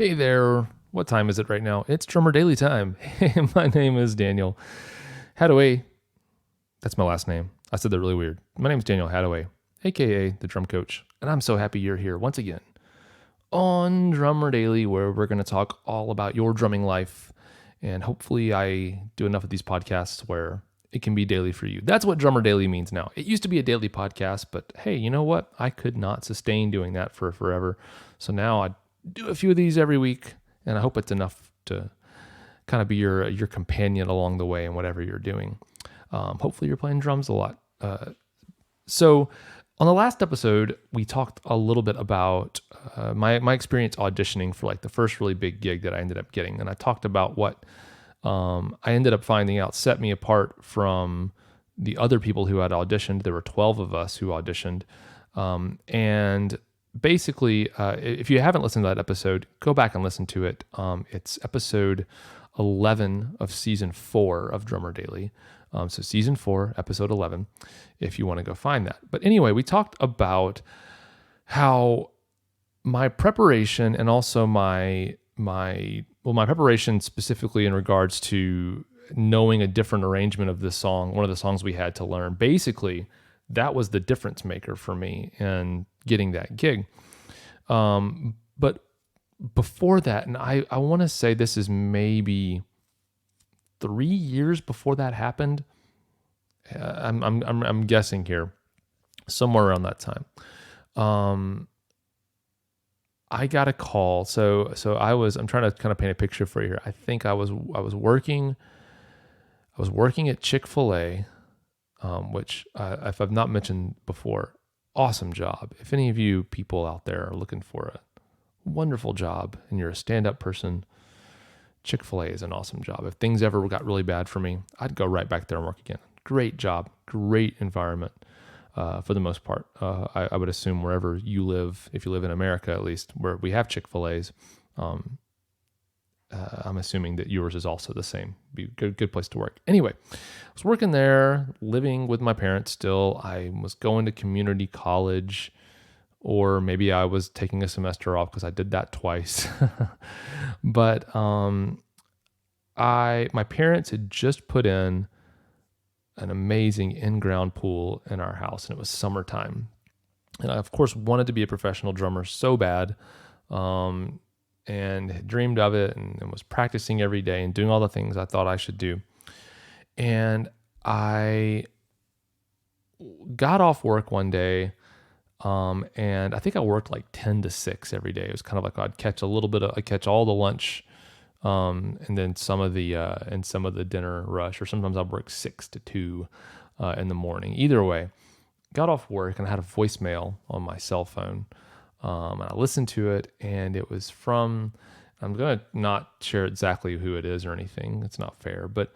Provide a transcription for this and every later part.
Hey there. What time is it right now? It's Drummer Daily time. Hey, my name is Daniel Hadaway. That's my last name. I said that really weird. My name is Daniel Hadaway, aka the Drum Coach, and I'm so happy you're here once again on Drummer Daily, where we're going to talk all about your drumming life. And hopefully, I do enough of these podcasts where it can be daily for you. That's what Drummer Daily means now. It used to be a daily podcast, but hey, you know what? I could not sustain doing that for forever. So now I do a few of these every week, and I hope it's enough to kind of be your companion along the way in whatever you're doing. Hopefully, you're playing drums a lot. So on the last episode, we talked a little bit about my experience auditioning for like the first really big gig that I ended up getting, and I talked about what I ended up finding out set me apart from the other people who had auditioned. There were 12 of us who auditioned, and basically, if you haven't listened to that episode, go back and listen to it. It's episode 11 of season 4 of Drummer Daily. So season 4, episode 11, if you want to go find that. But anyway, we talked about how my preparation and also my preparation specifically in regards to knowing a different arrangement of this song, one of the songs we had to learn, basically that was the difference maker for me in getting that gig. But before that, and I want to say this is maybe 3 years before that happened. I'm guessing here, somewhere around that time. I got a call. So I'm trying to kind of paint a picture for you here. I think I was working at Chick-fil-A, which if I've not mentioned before, awesome job. If any of you people out there are looking for a wonderful job and you're a stand-up person, Chick-fil-A is an awesome job. If things ever got really bad for me, I'd go right back there and work again. Great job, great environment for the most part. I would assume wherever you live, if you live in America at least, where we have Chick-fil-A's, I'm assuming that yours is also the same. Be a good place to work. Anyway, I was working there, living with my parents still. I was going to community college, or maybe I was taking a semester off because I did that twice. But my parents had just put in an amazing in-ground pool in our house, and it was summertime. And I, of course, wanted to be a professional drummer so bad, and had dreamed of it, and was practicing every day and doing all the things I thought I should do. And I got off work one day, and I think I worked like 10 to 6 every day. It was kind of like I'd catch all the lunch, and then some of the dinner rush, or sometimes I'd work 6 to 2 in the morning. Either way, got off work and I had a voicemail on my cell phone, and I listened to it, and it was from, I'm going to not share exactly who it is or anything. It's not fair, but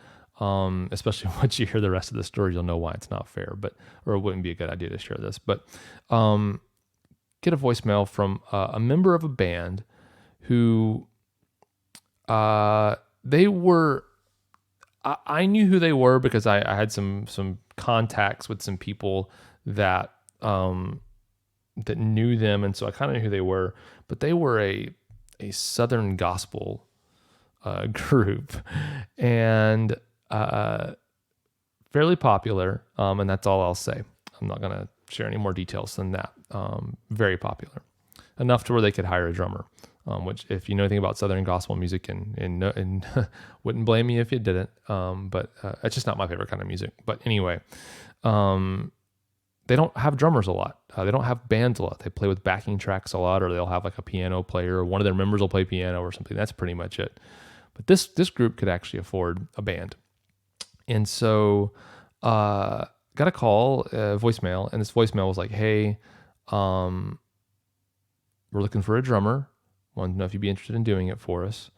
especially once you hear the rest of the story, you'll know why it's not fair, or it wouldn't be a good idea to share this. But get a voicemail from a member of a band who they were. I knew who they were because I had some contacts with some people that that knew them, and so I kind of knew who they were. But they were a Southern gospel group, and fairly popular, and that's all I'll say. I'm not going to share any more details than that. Very popular, enough to where they could hire a drummer, which, if you know anything about Southern gospel music, and wouldn't blame me if you didn't, but it's just not my favorite kind of music. But anyway, they don't have drummers a lot. They don't have bands a lot. They play with backing tracks a lot, or they'll have like a piano player, or one of their members will play piano or something. That's pretty much it. But this group could actually afford a band. And so got a call, voicemail, and this voicemail was like, hey, we're looking for a drummer. Wanted to know if you'd be interested in doing it for us.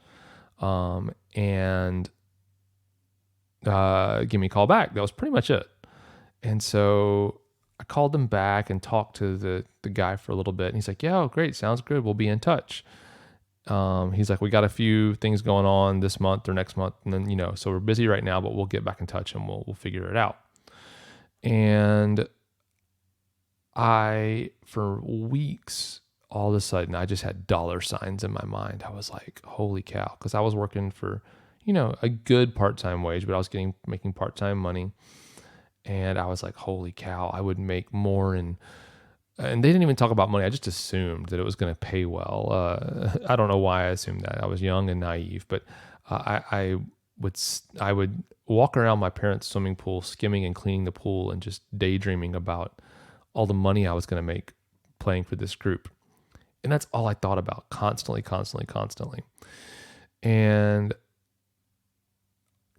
And give me a call back. That was pretty much it. And so I called them back and talked to the guy for a little bit. And he's like, yeah, oh, great. Sounds good. We'll be in touch. He's like, we got a few things going on this month or next month. And then, so we're busy right now, but we'll get back in touch and we'll figure it out. And I, for weeks, all of a sudden I just had dollar signs in my mind. I was like, holy cow. Cause I was working for, a good part-time wage, but I was making part-time money. And I was like, holy cow, I would make more. And they didn't even talk about money. I just assumed that it was going to pay well. I don't know why I assumed that. I was young and naive, but I would walk around my parents' swimming pool, skimming and cleaning the pool and just daydreaming about all the money I was going to make playing for this group. And that's all I thought about constantly. And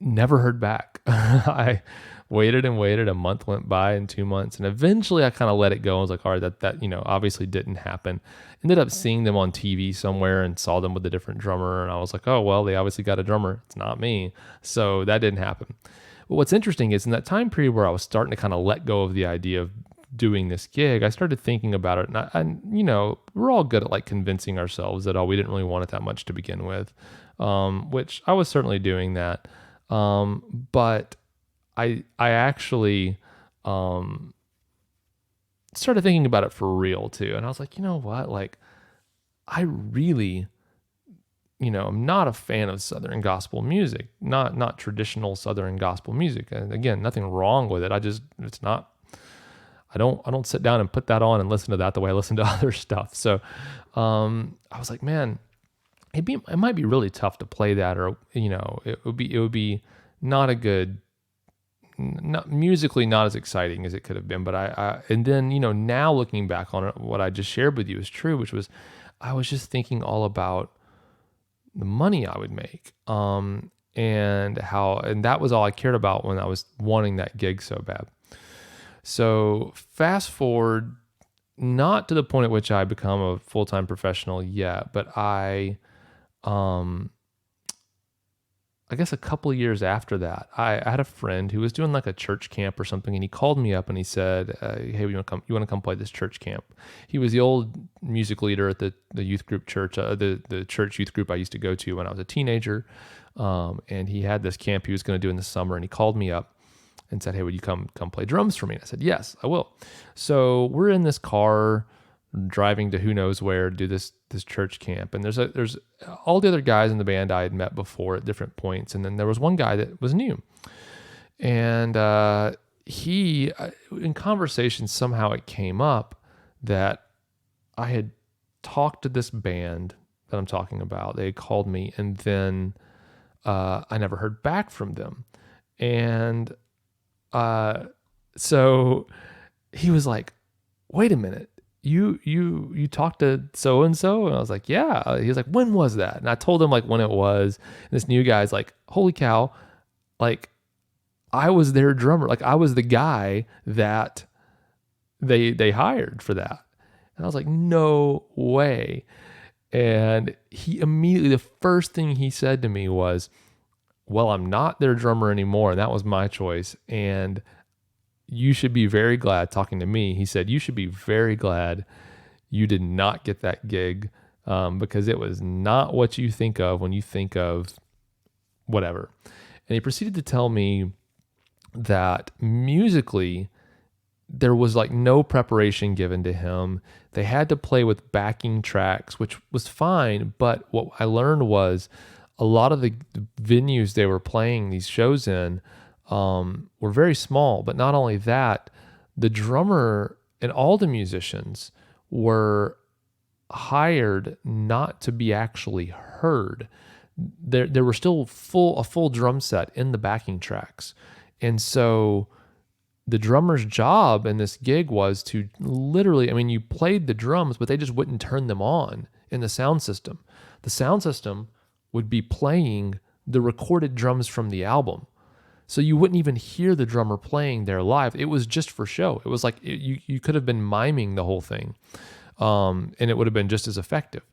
never heard back. I waited and waited. A month went by and 2 months. And eventually I kind of let it go. I was like, all right, that obviously didn't happen. Ended up seeing them on TV somewhere and saw them with a different drummer. And I was like, oh, well, they obviously got a drummer. It's not me. So that didn't happen. But what's interesting is in that time period where I was starting to kind of let go of the idea of doing this gig, I started thinking about it. And we're all good at like convincing ourselves that, we didn't really want it that much to begin with, which I was certainly doing that. But I actually started thinking about it for real too. And I was like, you know what? Like, I really, I'm not a fan of Southern gospel music, not traditional Southern gospel music. And again, nothing wrong with it. It's not, I don't sit down and put that on and listen to that the way I listen to other stuff. So I was like, man, it might be really tough to play that, or it would be not a good, not musically not as exciting as it could have been. But and then now looking back on it, what I just shared with you is true, which was I was just thinking all about the money I would make, and that was all I cared about when I was wanting that gig so bad. So fast forward, not to the point at which I become a full-time professional yet, but I guess a couple of years after that, I had a friend who was doing like a church camp or something, and he called me up and he said, "Hey, you want to come play this church camp?" He was the old music leader at the youth group church, the church youth group I used to go to when I was a teenager, and he had this camp he was going to do in the summer, and he called me up and said, "Hey, would you come play drums for me?" And I said, "Yes, I will." So we're in this car driving to who knows where to do this church camp. And there's all the other guys in the band I had met before at different points. And then there was one guy that was new. And he, in conversation, somehow it came up that I had talked to this band that I'm talking about. They had called me, and then I never heard back from them. And so he was like, "Wait a minute. You talked to so-and-so?" And I was like, "Yeah." He was like, "When was that?" And I told him like when it was. And this new guy's like, "Holy cow. Like, I was their drummer. Like, I was the guy that they hired for that." And I was like, "No way." And he immediately, the first thing he said to me was, "Well, I'm not their drummer anymore. And that was my choice. And you should be very glad," talking to me, he said, "you should be very glad you did not get that gig, because it was not what you think of when you think of whatever." And he proceeded to tell me that musically, there was like no preparation given to him. They had to play with backing tracks, which was fine. But what I learned was a lot of the venues they were playing these shows in were very small. But not only that, the drummer and all the musicians were hired not to be actually heard. There were still a full drum set in the backing tracks. And so the drummer's job in this gig was to literally, I mean, you played the drums, but they just wouldn't turn them on in the sound system. The sound system would be playing the recorded drums from the album. So you wouldn't even hear the drummer playing there live. It was just for show. It was like you could have been miming the whole thing, and it would have been just as effective.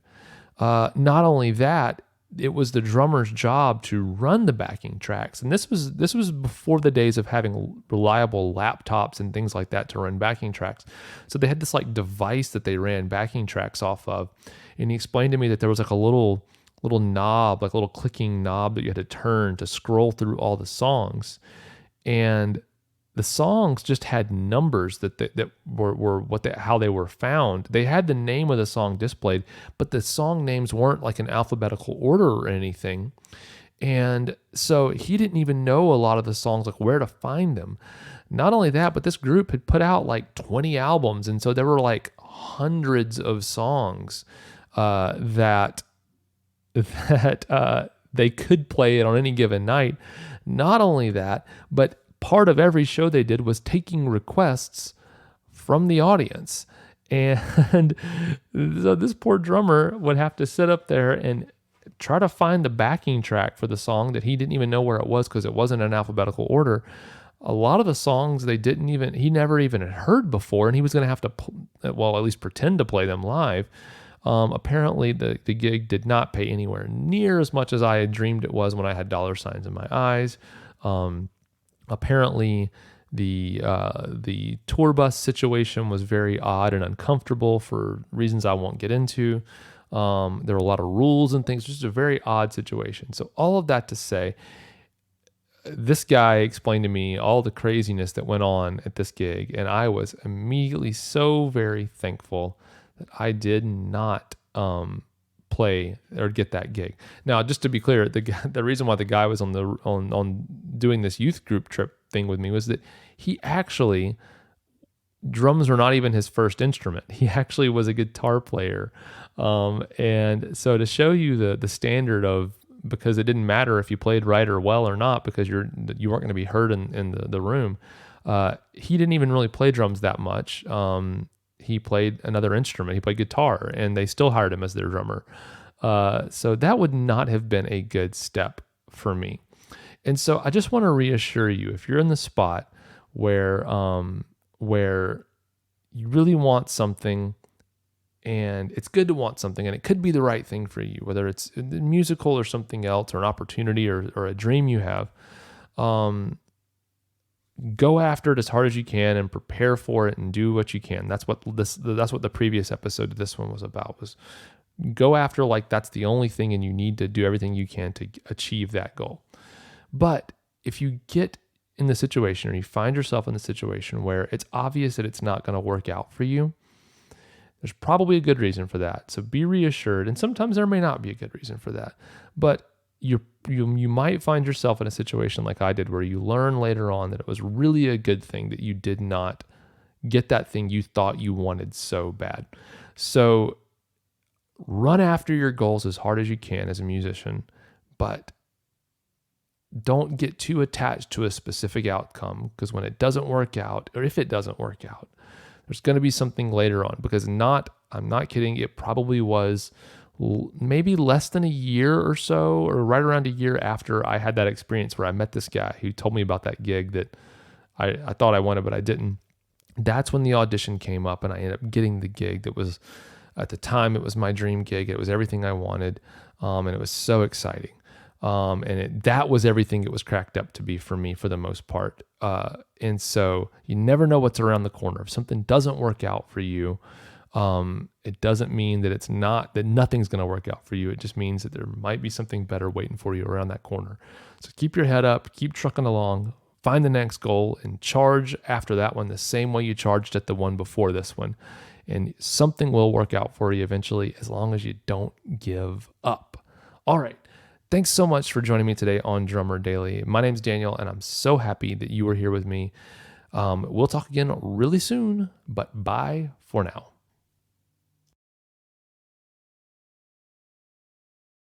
Not only that, it was the drummer's job to run the backing tracks. And this was before the days of having reliable laptops and things like that to run backing tracks. So they had this like device that they ran backing tracks off of. And he explained to me that there was like a little knob, like a little clicking knob that you had to turn to scroll through all the songs. And the songs just had numbers that were how they were found. They had the name of the song displayed, but the song names weren't like in alphabetical order or anything. And so he didn't even know a lot of the songs, like where to find them. Not only that, but this group had put out like 20 albums. And so there were like hundreds of songs that they could play it on any given night. Not only that, but part of every show they did was taking requests from the audience. And so this poor drummer would have to sit up there and try to find the backing track for the song that he didn't even know where it was because it wasn't in alphabetical order. A lot of the songs he never even had heard before, and he was going to have to, at least pretend to play them live. Apparently the gig did not pay anywhere near as much as I had dreamed it was when I had dollar signs in my eyes. Apparently the tour bus situation was very odd and uncomfortable for reasons I won't get into. There were a lot of rules and things, just a very odd situation. So all of that to say, this guy explained to me all the craziness that went on at this gig, and I was immediately so very thankful that I did not play or get that gig. Now, just to be clear, the reason why the guy was on doing this youth group trip thing with me was that he actually, drums were not even his first instrument. He actually was a guitar player. And so to show you the standard of, because it didn't matter if you played right or well or not, because you weren't going to be heard in the room. He didn't even really play drums that much. He played another instrument. He played guitar, and they still hired him as their drummer. So that would not have been a good step for me. And so I just want to reassure you, if you're in the spot where you really want something, and it's good to want something, and it could be the right thing for you, whether it's musical or something else, or an opportunity or a dream you have, go after it as hard as you can and prepare for it and do what you can. That's what the previous episode of this one was about, was go after like that's the only thing, and you need to do everything you can to achieve that goal. But if you get in the situation, or you find yourself in the situation where it's obvious that it's not going to work out for you, there's probably a good reason for that. So be reassured. And sometimes there may not be a good reason for that, but you might find yourself in a situation like I did, where you learn later on that it was really a good thing that you did not get that thing you thought you wanted so bad. So run after your goals as hard as you can as a musician, but don't get too attached to a specific outcome, because when it doesn't work out, or if it doesn't work out, there's going to be something later on. Because I'm not kidding, it probably was maybe less than a year or so, or right around a year after I had that experience where I met this guy who told me about that gig that I thought I wanted, but I didn't. That's when the audition came up, and I ended up getting the gig that was, at the time, it was my dream gig. It was everything I wanted, and it was so exciting. That was everything it was cracked up to be for me, for the most part. And so you never know what's around the corner. If something doesn't work out for you, it doesn't mean that nothing's going to work out for you. It just means that there might be something better waiting for you around that corner. So keep your head up, keep trucking along, find the next goal, and charge after that one the same way you charged at the one before this one. And something will work out for you eventually, as long as you don't give up. All right. Thanks so much for joining me today on Drummer Daily. My name's Daniel, and I'm so happy that you were here with me. We'll talk again really soon, but bye for now.